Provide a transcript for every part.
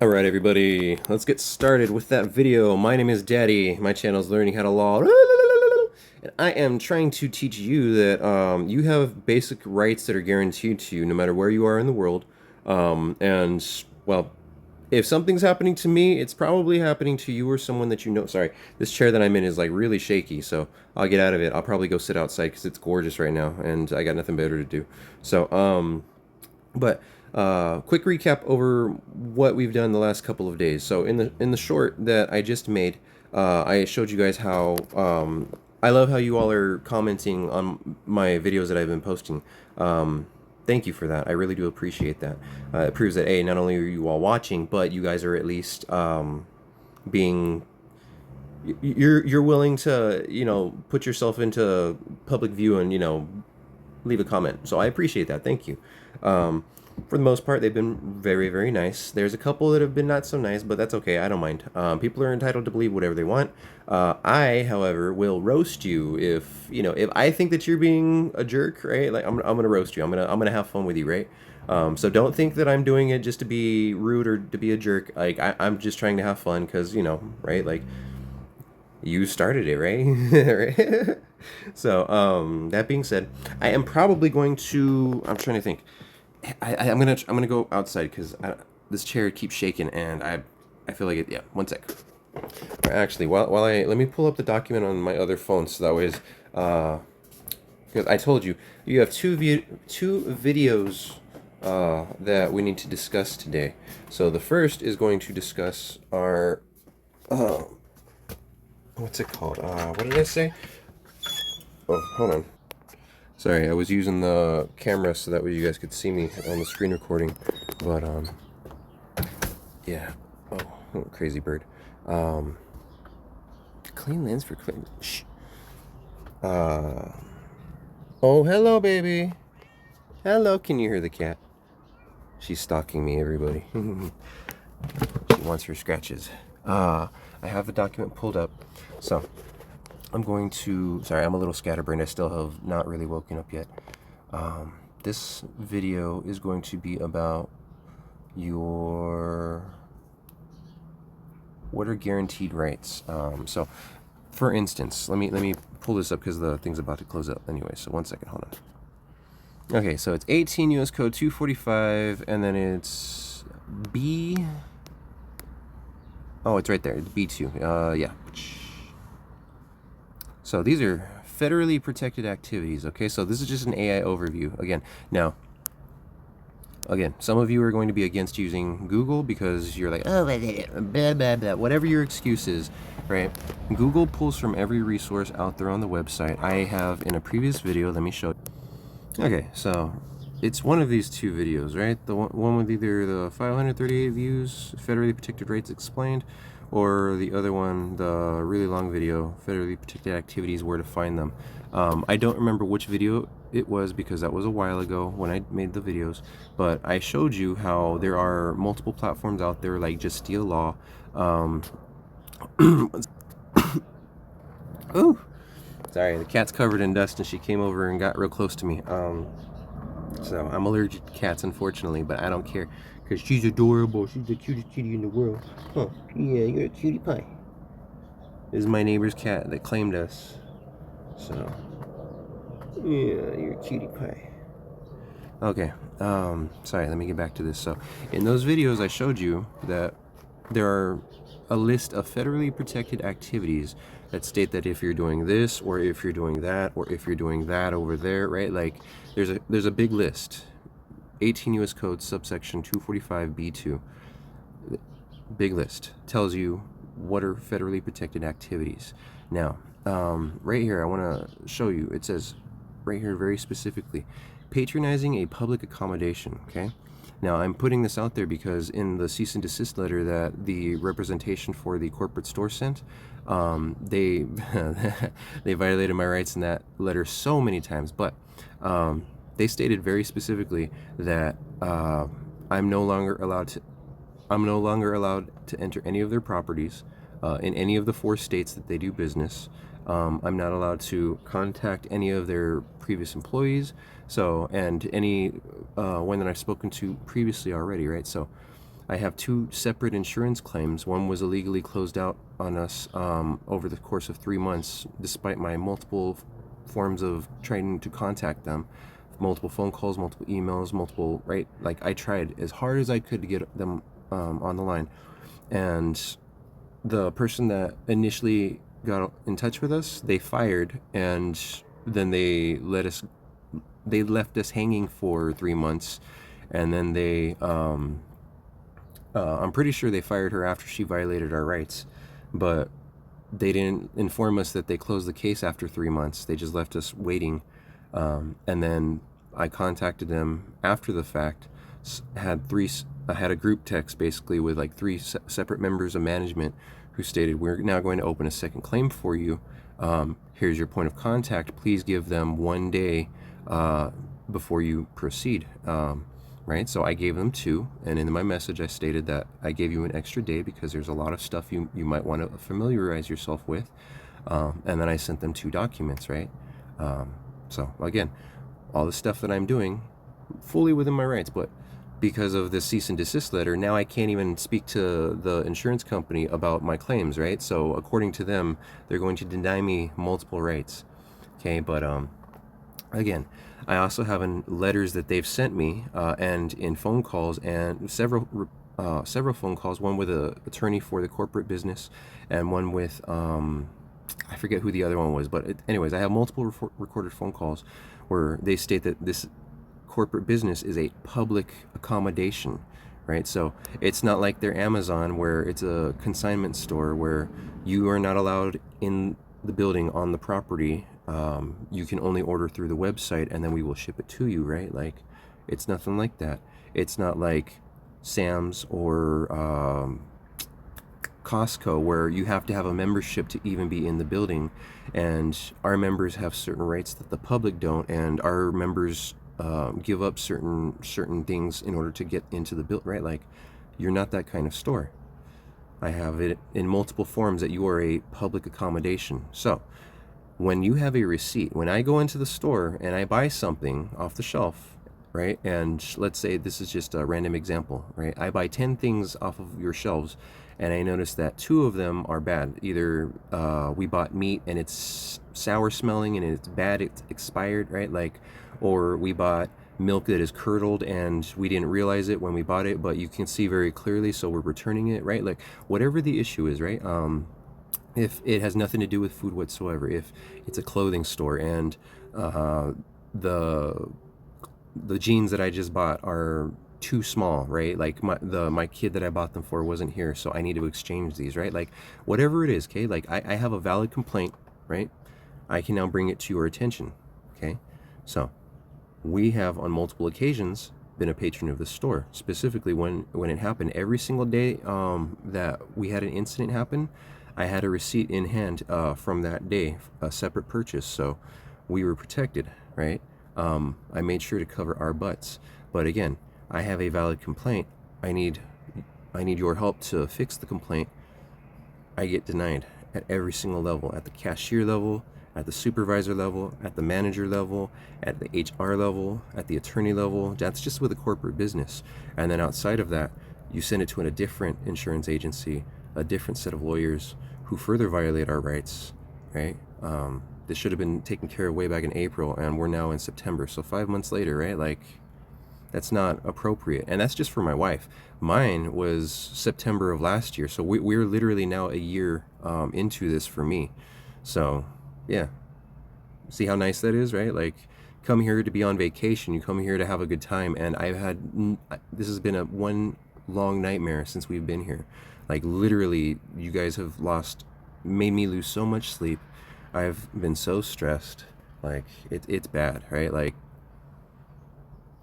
Alright everybody, let's get started with that video. My name is Daddy, my channel is Learning How to Law, and I am trying to teach you that you have basic rights that are guaranteed to you no matter where you are in the world. Well, if something's happening to me, it's probably happening to you or someone that you know. Sorry, this chair that I'm in is like really shaky, so I'll get out of it. I'll probably go sit outside because it's gorgeous right now and I got nothing better to do. Quick recap over what we've done the last couple of days. So in the short that I just made, I showed you guys how I love how you all are commenting on my videos that I've been posting. Thank you for that. I really do appreciate that. It proves that not only are you all watching, but you guys are at least being you're willing to put yourself into public view and leave a comment. So I appreciate that. Thank you. For the most part, they've been very, very nice. There's a couple that have been not so nice, but that's okay. I don't mind. People are entitled to believe whatever they want. I, however, will roast you if I think that you're being a jerk, right? Like I'm gonna roast you. I'm gonna have fun with you, right? So don't think that I'm doing it just to be rude or to be a jerk. Like I'm just trying to have fun because right? Like you started it, right? Right? So that being said, I am probably going to. I'm trying to think. I'm gonna go outside because this chair keeps shaking and I feel like it. Yeah, one sec. Actually, while I let me pull up the document on my other phone so that way because I told you have two videos that we need to discuss today. So the first is going to discuss our what's it called? What did I say? Oh, hold on. Sorry, I was using the camera so that way you guys could see me on the screen recording. But, yeah. Oh, crazy bird. Clean lens for clean. Shh. Oh, hello, baby. Hello, can you hear the cat? She's stalking me, everybody. She wants her scratches. I have the document pulled up. So, I'm going to... Sorry, I'm a little scatterbrained. I still have not really woken up yet. This video is going to be about what are guaranteed rights. So, for instance, let me pull this up because the thing's about to close up anyway. So, one second, hold on. Okay, so it's 18 U.S. Code 245, and then it's B... Oh, it's right there. It's B2. Yeah. So these are federally protected activities, okay? So this is just an AI overview. Again, some of you are going to be against using Google because you're like, oh, blah, blah, blah, whatever your excuse is, right? Google pulls from every resource out there on the website. I have in a previous video, let me show you. Okay, so it's one of these two videos, right? The one with either the 538 views, federally protected rights explained, or the other one, the really long video, federally protected activities, where to find them. I don't remember which video it was because that was a while ago when I made the videos, but I showed you how there are multiple platforms out there like Just Steal Law. Ooh, sorry, the cat's covered in dust and she came over and got real close to me. So I'm allergic to cats, unfortunately, but I don't care because she's adorable. She's the cutest kitty in the world. Huh? Yeah, you're a cutie pie. This is my neighbor's cat that claimed us. So, yeah, you're a cutie pie. Okay. Sorry. Let me get back to this. So, in those videos, I showed you that there are a list of federally protected activities that state that if you're doing this, or if you're doing that, or if you're doing that over there, right? Like there's a big list. 18 U.S. Code subsection 245B2. Big list tells you what are federally protected activities. Now, right here, I want to show you. It says right here very specifically, patronizing a public accommodation. Okay. Now, I'm putting this out there because in the cease and desist letter that the representation for the corporate store sent, they they violated my rights in that letter so many times. But they stated very specifically that I'm no longer allowed to enter any of their properties in any of the 4 states that they do business. I'm not allowed to contact any of their previous employees. So, and any one that I've spoken to previously already, right? So, I have two separate insurance claims. One was illegally closed out on us over the course of 3 months, despite my multiple forms of trying to contact them, multiple phone calls, multiple emails, multiple, right? Like, I tried as hard as I could to get them on the line. And the person that initially got in touch with us, they fired, and then they left us hanging for 3 months, and then I'm pretty sure they fired her after she violated our rights, but they didn't inform us that they closed the case after 3 months. They just left us waiting. And then I contacted them after the fact. I had a group text basically with like three separate members of management who stated, "We're now going to open a second claim for you. Here's your point of contact. Please give them 1 day before you proceed." Right? So I gave them 2, and in my message I stated that I gave you an extra day because there's a lot of stuff you might want to familiarize yourself with. And then I sent them 2 documents, right? So again, all the stuff that I'm doing, fully within my rights, but because of this cease and desist letter, now I can't even speak to the insurance company about my claims, right? So according to them, they're going to deny me multiple rights. Okay, but again, I also have in letters that they've sent me, and in phone calls, and several phone calls. One with an attorney for the corporate business, and one with I forget who the other one was. But anyways, I have multiple recorded phone calls where they state that this corporate business is a public accommodation, right? So it's not like their Amazon, where it's a consignment store where you are not allowed in the building on the property. You can only order through the website, and then we will ship it to you, right? Like, it's nothing like that. It's not like Sam's or Costco, where you have to have a membership to even be in the building, and our members have certain rights that the public don't, and our members give up certain things in order to get into the building, right? Like, you're not that kind of store. I have it in multiple forms that you are a public accommodation. So when you have a receipt, when I go into the store and I buy something off the shelf, right? And let's say this is just a random example, right? I buy 10 things off of your shelves, and I notice that 2 of them are bad. Either we bought meat and it's sour smelling and it's bad, it's expired, right? Like, or we bought milk that is curdled and we didn't realize it when we bought it, but you can see very clearly, so we're returning it, right? Like, whatever the issue is, right? If it has nothing to do with food whatsoever, if it's a clothing store and the jeans that I just bought are too small, right? Like, my kid that I bought them for wasn't here, so I need to exchange these, right? Like, whatever it is, okay? Like, I have a valid complaint, right? I can now bring it to your attention, okay? So we have on multiple occasions been a patron of the store. Specifically, when it happened, every single day that we had an incident happen, I had a receipt in hand from that day, a separate purchase, so we were protected, right? I made sure to cover our butts. But again, I have a valid complaint. I need your help to fix the complaint. I get denied at every single level, at the cashier level, at the supervisor level, at the manager level, at the HR level, at the attorney level. That's just with a corporate business. And then outside of that, you send it to a different insurance agency, a different set of lawyers who further violate our rights, right? This should have been taken care of way back in April, and we're now in September. So 5 months later, right? Like, that's not appropriate. And that's just for my wife. Mine was September of last year. So we're literally now a year into this for me. So yeah, see how nice that is, right? Like, come here to be on vacation, you come here to have a good time, and this has been one long nightmare since we've been here. Like, literally, you guys have made me lose so much sleep. I've been so stressed. Like, it's bad, right? Like,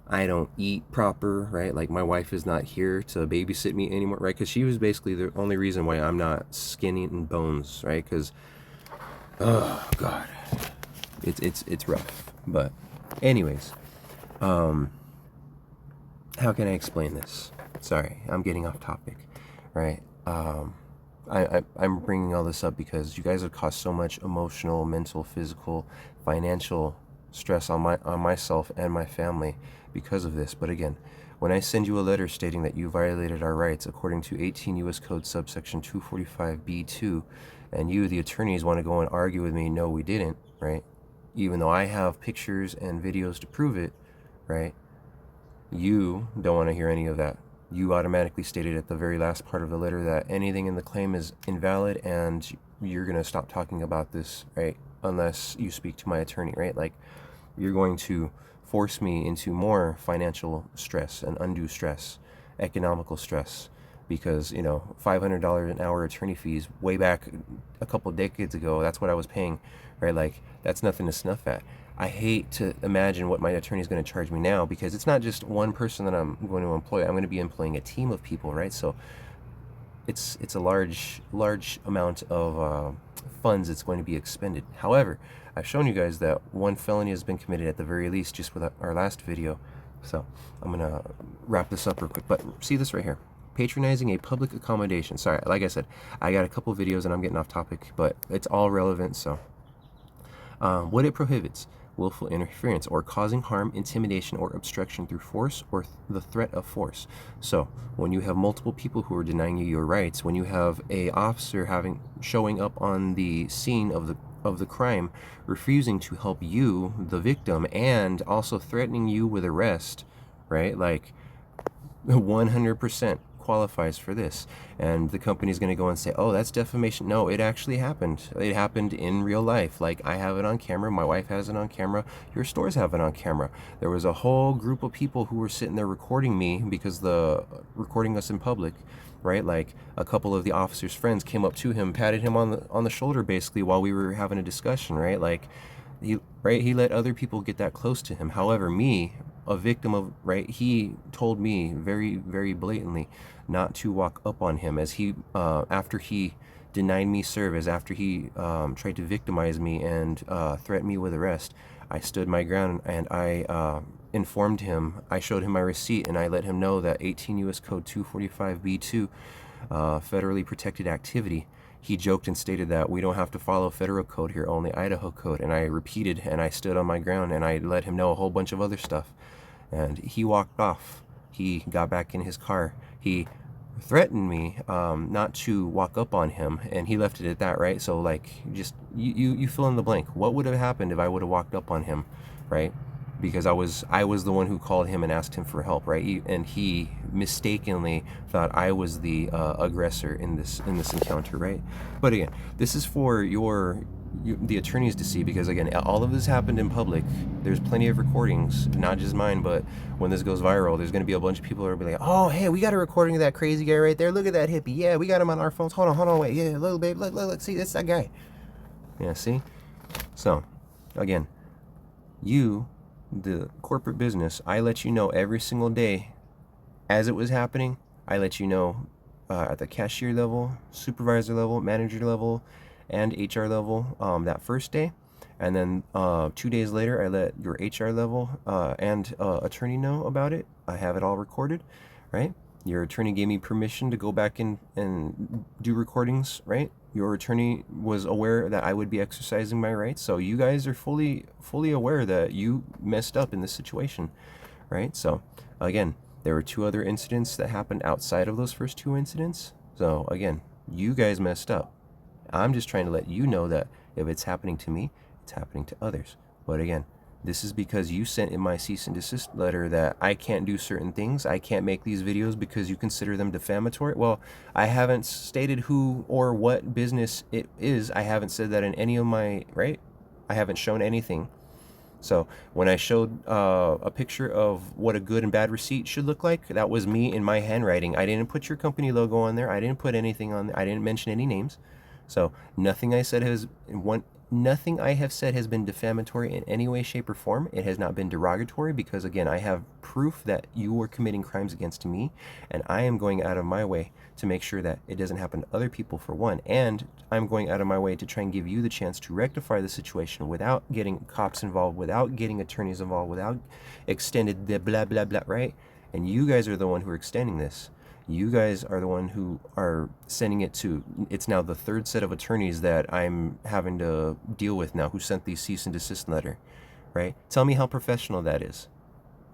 I don't eat proper, right? Like, my wife is not here to babysit me anymore, right? Because she was basically the only reason why I'm not skinny and bones, right? Because, oh God, it's rough. But anyways, how can I explain this? Sorry, I'm getting off topic, right? I'm bringing all this up because you guys have caused so much emotional, mental, physical, financial stress on myself and my family because of this. But again, when I send you a letter stating that you violated our rights according to 18 U.S. Code subsection 245B2, and you, the attorneys, want to go and argue with me, no, we didn't, right? Even though I have pictures and videos to prove it, right? You don't want to hear any of that. You automatically stated at the very last part of the letter that anything in the claim is invalid and you're going to stop talking about this, right? Unless you speak to my attorney, right? Like, you're going to force me into more financial stress and undue stress, economical stress, because, you know, $500 an hour attorney fees way back a couple decades ago, that's what I was paying, right? Like, that's nothing to snuff at. I hate to imagine what my attorney is going to charge me now, because it's not just one person that I'm going to employ. I'm going to be employing a team of people, right? So it's a large amount of funds that's going to be expended. However, I've shown you guys that one felony has been committed at the very least just with our last video. So I'm going to wrap this up real quick. But see this right here. Patronizing a public accommodation. Sorry, like I said, I got a couple videos and I'm getting off topic, but it's all relevant. So what it prohibits: willful interference or causing harm, intimidation, or obstruction through force or the threat of force. So when you have multiple people who are denying you your rights, when you have a officer showing up on the scene of the crime, refusing to help you, the victim, and also threatening you with arrest, right? Like, 100% qualifies for this. And the company's going to go and say, oh, that's defamation. No, it actually happened. It happened in real life. Like, I have it on camera, my wife has it on camera, your stores have it on camera. There was a whole group of people who were sitting there recording me, because recording us in public, right? Like, a couple of the officer's friends came up to him, patted him on the shoulder basically while we were having a discussion, right? Like, he let other people get that close to him. However, me, a victim of, right, he told me very, very blatantly not to walk up on him, as he after he denied me service, after he tried to victimize me and threaten me with arrest. I stood my ground and I informed him. I showed him my receipt and I let him know that 18 U.S. Code 245B2, federally protected activity. He joked and stated that we don't have to follow federal code here, only Idaho code. And I repeated and I stood on my ground and I let him know a whole bunch of other stuff. And he walked off. He got back in his car. He threatened me not to walk up on him, and he left it at that, right? So, like, just you fill in the blank. What would have happened if I would have walked up on him, right? Because I was the one who called him and asked him for help, right? And he mistakenly thought I was the aggressor in this encounter, right? But again, this is for the attorneys to see, because again, all of this happened in public. There's plenty of recordings, not just mine, but when this goes viral, there's going to be a bunch of people who are going to be like, oh, hey, we got a recording of that crazy guy right there. Look at that hippie. Yeah, we got him on our phones. Hold on, wait. Yeah, little babe, look, see, that's that guy. Yeah, see? So, again, you, the corporate business, I let you know every single day as it was happening. I let you know at the cashier level, supervisor level, manager level, and HR level that first day. And then 2 days later, I let your HR level and attorney know about it. I have it all recorded, right? Your attorney gave me permission to go back in and do recordings, right? Your attorney was aware that I would be exercising my rights. So you guys are fully aware that you messed up in this situation, right? So again, there were 2 other incidents that happened outside of those first 2 incidents. So again, you guys messed up. I'm just trying to let you know that if it's happening to me, it's happening to others. But again, this is because you sent in my cease and desist letter that I can't do certain things. I can't make these videos because you consider them defamatory. Well, I haven't stated who or what business it is. I haven't said that in any of my, right? I haven't shown anything. So when I showed a picture of what a good and bad receipt should look like, that was me in my handwriting. I didn't put your company logo on there. I didn't put anything on there. I didn't mention any names. So nothing I have said has been defamatory in any way, shape, or form. It has not been derogatory, because again, I have proof that you were committing crimes against me, and I am going out of my way to make sure that it doesn't happen to other people, for one, and I'm going out of my way to try and give you the chance to rectify the situation without getting cops involved, without getting attorneys involved, without extended the blah blah blah, right? And you guys are the one who are extending this. You guys are the one who are sending it to, it's now the 3rd set of attorneys that I'm having to deal with now, who sent the cease and desist letter, right? Tell me how professional that is,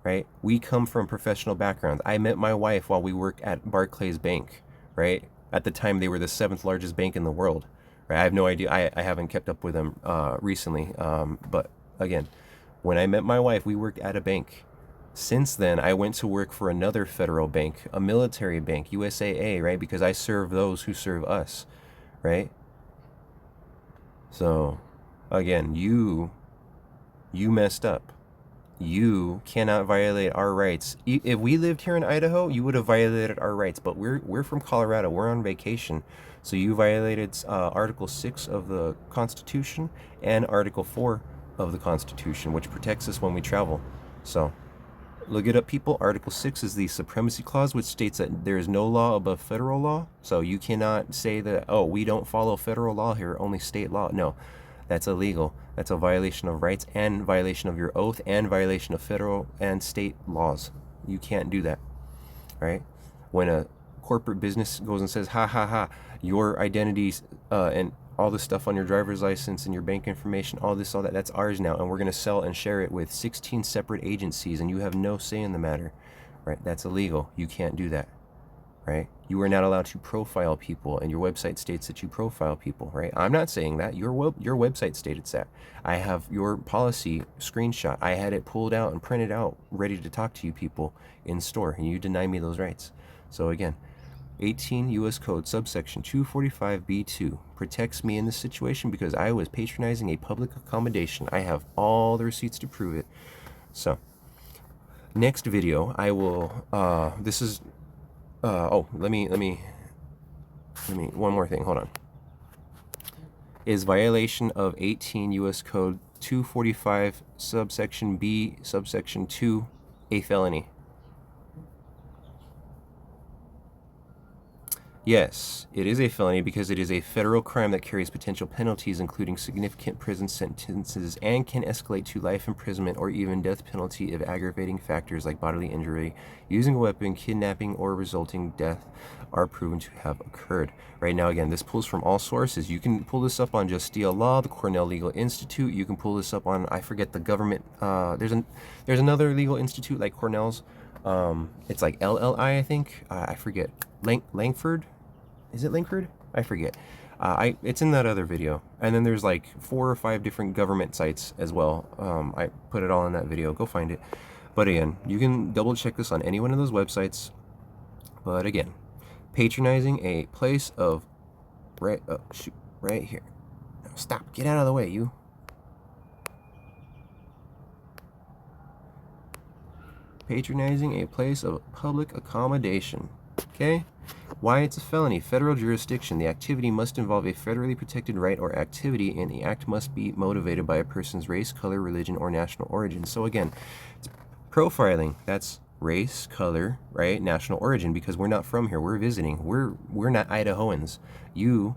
right? We come from professional backgrounds. I met my wife while we worked at Barclays Bank, right? At the time, they were the 7th largest bank in the world, right? I have no idea. I haven't kept up with them recently. But again, when I met my wife, we worked at a bank. Since then, I went to work for another federal bank, a military bank, USAA, right? Because I serve those who serve us, right? So, again, you messed up. You cannot violate our rights. If we lived here in Idaho, you would have violated our rights. But we're from Colorado. We're on vacation, so you violated Article 6 of the Constitution and Article 4 of the Constitution, which protects us when we travel. So, look it up, people. Article 6 is the Supremacy Clause, which states that there is no law above federal law. So you cannot say that, oh, we don't follow federal law here, only state law. No, that's illegal. That's a violation of rights and violation of your oath and violation of federal and state laws. You can't do that, right? When a corporate business goes and says, ha, ha, ha, your identities and all the stuff on your driver's license and your bank information, all this, all that, that's ours now, and we're going to sell and share it with 16 separate agencies, and you have no say in the matter, right? That's illegal. You can't do that, right? You are not allowed to profile people, and your website states that you profile people, right? I'm not saying that. Your website stated that. I have your policy screenshot. I had it pulled out and printed out, ready to talk to you people in store, and you deny me those rights. So again, 18 U.S. Code subsection 245B2 protects me in this situation because I was patronizing a public accommodation. I have all the receipts to prove it. So, next video, I will, this is, let me, one more thing, hold on. Is violation of 18 U.S. Code 245 subsection B subsection 2 a felony? Yes, it is a felony because it is a federal crime that carries potential penalties, including significant prison sentences, and can escalate to life imprisonment or even death penalty if aggravating factors like bodily injury, using a weapon, kidnapping, or resulting death are proven to have occurred. Right now, again, this pulls from all sources. You can pull this up on Justeel Law, the Cornell Legal Institute. You can pull this up on, I forget the government. There's another legal institute like Cornell's. It's like LLI, I think. I forget. Langford. Is it Langford? I forget. It's in that other video. And then there's like 4 or 5 different government sites as well. I put it all in that video. Go find it. But again, you can double check this on any one of those websites. But again, patronizing a place of right here. No, stop. Get out of the way, you. Patronizing a place of public accommodation. Okay? Why it's a felony. Federal jurisdiction. The activity must involve a federally protected right or activity, and the act must be motivated by a person's race, color, religion, or national origin. So again, it's profiling. That's race, color, right? National origin, because we're not from here. We're visiting. We're not Idahoans. You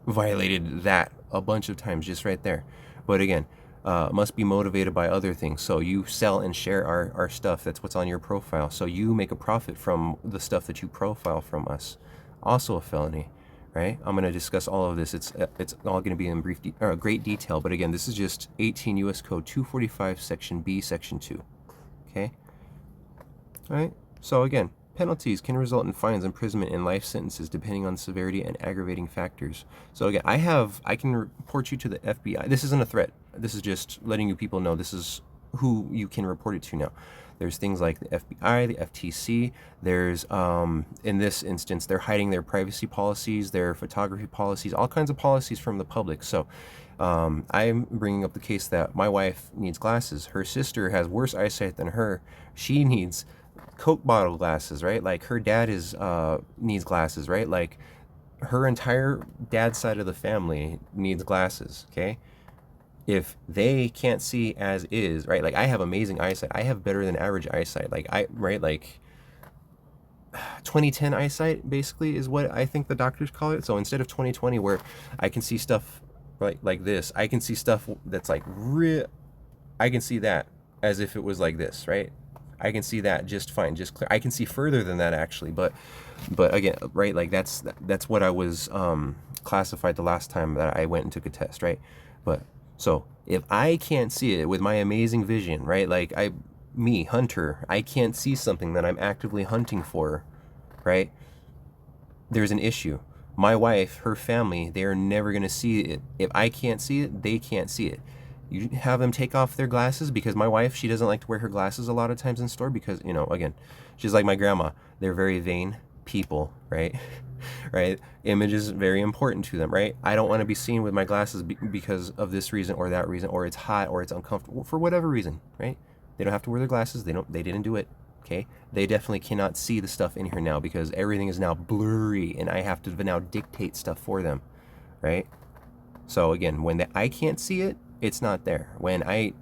violated that a bunch of times just right there. But again, must be motivated by other things. So you sell and share our stuff. That's what's on your profile. So you make a profit from the stuff that you profile from us. Also a felony, right? I'm going to discuss all of this. It's all going to be in great detail. But again, this is just 18 U.S. Code 245 Section B, Section 2. Okay? All right? So again, penalties can result in fines, imprisonment, and life sentences depending on severity and aggravating factors. So again, I can report you to the FBI. This isn't a threat. This is just letting you people know this is who you can report it to now. There's things like the FBI, the FTC. There's, in this instance, they're hiding their privacy policies, their photography policies, all kinds of policies from the public. So I'm bringing up the case that my wife needs glasses. Her sister has worse eyesight than her. She needs Coke bottle glasses, right? Like her dad needs glasses, right? Like her entire dad's side of the family needs glasses, okay? If they can't see as is, right? Like I have amazing eyesight. I have better than average eyesight. Like like 2010 eyesight basically is what I think the doctors call it. So instead of 2020 where I can see stuff like this, I can see stuff that's like real. I can see that as if it was like this, right? I can see that just fine, just clear. I can see further than that actually, but again, right? Like that's what I was classified the last time that I went and took a test, right? But so if I can't see it with my amazing vision, right? Like me, Hunter, I can't see something that I'm actively hunting for, right? There's an issue. My wife, her family, they are never going to see it. If I can't see it, they can't see it. You have them take off their glasses, because my wife, she doesn't like to wear her glasses a lot of times in store because, you know, again, she's like my grandma. They're very vain people, right? Right? Image is very important to them, right? I don't want to be seen with my glasses because of this reason or that reason, or it's hot or it's uncomfortable, for whatever reason, right? They don't have to wear their glasses. They didn't do it. Okay, they definitely cannot see the stuff in here now because everything is now blurry and I have to now dictate stuff for them, right? So again, when I can't see it, it's not there. When I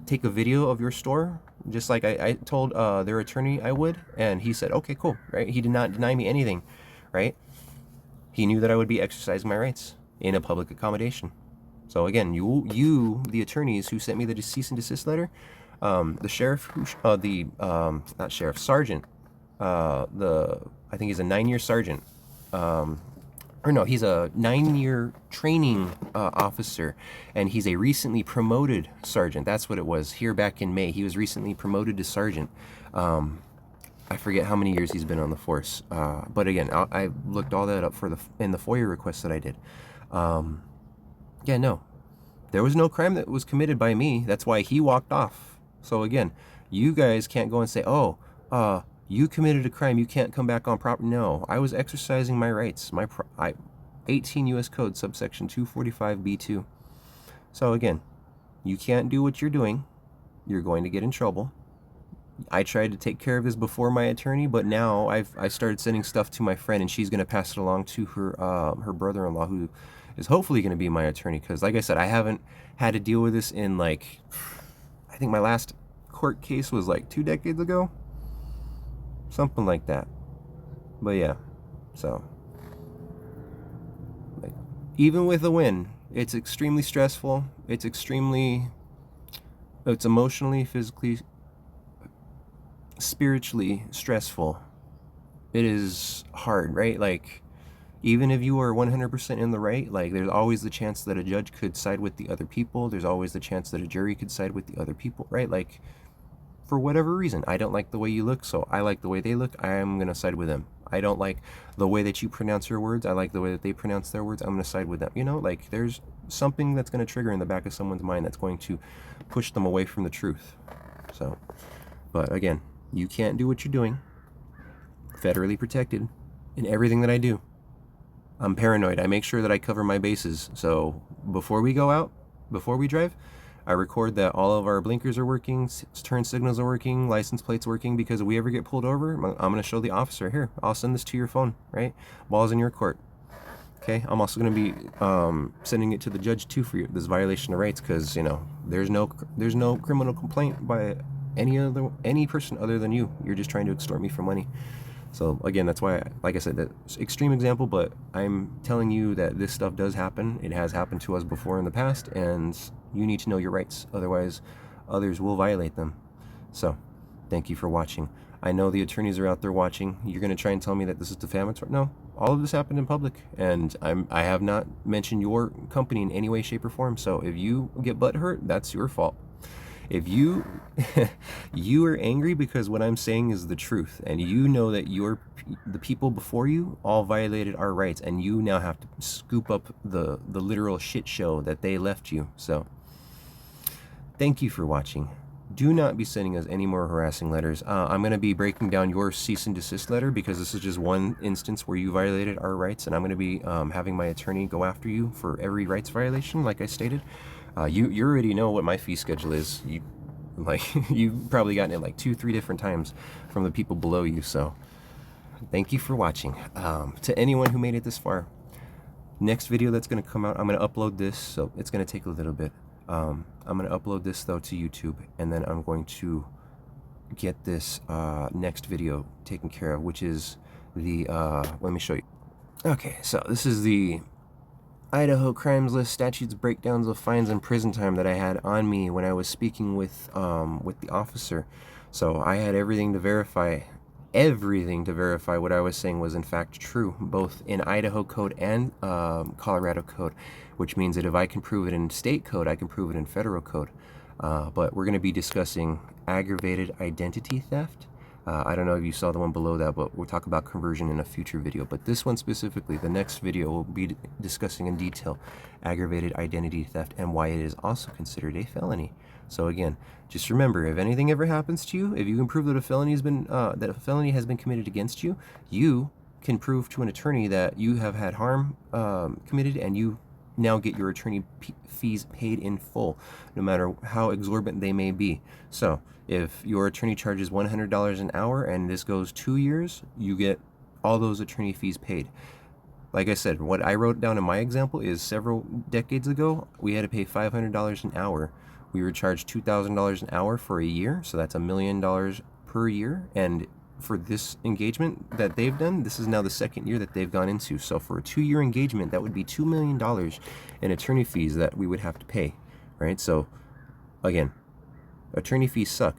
take a video of your store, just like I told their attorney I would, and he said, okay, cool, right? He did not deny me anything, right? He knew that I would be exercising my rights in a public accommodation. So again, you, the attorneys who sent me the cease and desist letter, the sheriff, not sheriff, sergeant, I think he's a 9-year sergeant, or no, he's a 9-year training officer, and he's a recently promoted sergeant. That's what it was here back in May. He was recently promoted to sergeant. I forget how many years he's been on the force, but again, I looked all that up in the FOIA request that I did. Yeah, no, there was no crime that was committed by me. That's why he walked off. So again, you guys can't go and say, oh, you committed a crime, you can't come back on property. No, I was exercising my rights. 18 U.S. Code, subsection 245B2. So again, you can't do what you're doing. You're going to get in trouble. I tried to take care of this before my attorney, but now I started sending stuff to my friend, and she's going to pass it along to her brother-in-law, who is hopefully going to be my attorney. Because like I said, I haven't had to deal with this in like, I think my last court case was like 2 decades ago, something like that. But yeah, so like, even with a win, it's extremely stressful. It's emotionally, physically, spiritually stressful. It is hard, right? Like, even if you are 100% in the right, like, there's always the chance that a judge could side with the other people. There's always the chance that a jury could side with the other people, right? Like, for whatever reason, I don't like the way you look, so I like the way they look. I'm going to side with them. I don't like the way that you pronounce your words. I like the way that they pronounce their words. I'm going to side with them. You know, like, there's something that's going to trigger in the back of someone's mind that's going to push them away from the truth. So, but again, you can't do what you're doing. Federally protected in everything that I do. I'm paranoid. I make sure that I cover my bases. So before we go out, before we drive, I record that all of our blinkers are working, turn signals are working, license plates working, because if we ever get pulled over, I'm going to show the officer, here, I'll send this to your phone, right? Ball's in your court. Okay, I'm also going to be sending it to the judge too for this violation of rights, because, you know, there's no criminal complaint by any person other than you. You're just trying to extort me for money. So again, that's why, like I said, that's extreme example, but I'm telling you that this stuff does happen. It has happened to us before in the past, and you need to know your rights. Otherwise, others will violate them. So, thank you for watching. I know the attorneys are out there watching. You're going to try and tell me that this is defamatory? No, all of this happened in public, and I have not mentioned your company in any way, shape, or form. So if you get butthurt, that's your fault. If you are angry because what I'm saying is the truth, and you know that the people before you all violated our rights, and you now have to scoop up the literal shit show that they left you. So thank you for watching. Do not be sending us any more harassing letters. I'm going to be breaking down your cease and desist letter, because this is just one instance where you violated our rights, and I'm going to be having my attorney go after you for every rights violation, like I stated. You already know what my fee schedule is. You've probably gotten it like 2-3 different times from the people below you. So thank you for watching. To anyone who made it this far, next video that's going to come out, I'm going to upload this, so it's going to take a little bit. I'm going to upload this though to YouTube, and then I'm going to get this next video taken care of, which is the let me show you. Okay, so this is the Idaho Crimes List Statutes Breakdowns of Fines and Prison Time that I had on me when I was speaking with the officer. So I had everything to verify what I was saying was in fact true, both in Idaho code and Colorado code, which means that if I can prove it in state code, I can prove it in federal code. But we're going to be discussing aggravated identity theft. I don't know if you saw the one below that, but we'll talk about conversion in a future video. But this one specifically, the next video, will be discussing in detail aggravated identity theft and why it is also considered a felony. So again, just remember, if anything ever happens to you, if you can prove that a felony has been committed against you, you can prove to an attorney that you have had harm committed, and you now get your attorney fees paid in full, no matter how exorbitant they may be. So if your attorney charges $100 an hour and this goes 2 years, you get all those attorney fees paid. Like I said, what I wrote down in my example is several decades ago, we had to pay $500 an hour. We were charged $2,000 an hour for a year, so that's $1 million per year. And for this engagement that they've done, this is now the second year that they've gone into. So for a 2-year engagement, that would be $2 million in attorney fees that we would have to pay, right? So again, attorney fees suck,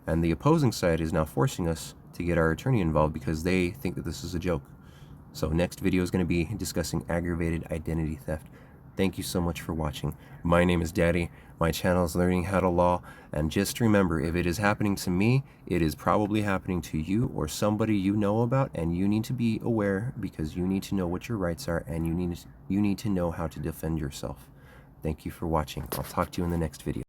and the opposing side is now forcing us to get our attorney involved because they think that this is a joke. So next video is going to be discussing aggravated identity theft. Thank you so much for watching. My name is Daddy. My channel is Learning How to Law. And just remember, if it is happening to me, it is probably happening to you or somebody you know about, and you need to be aware because you need to know what your rights are, and you need to know how to defend yourself. Thank you for watching. I'll talk to you in the next video.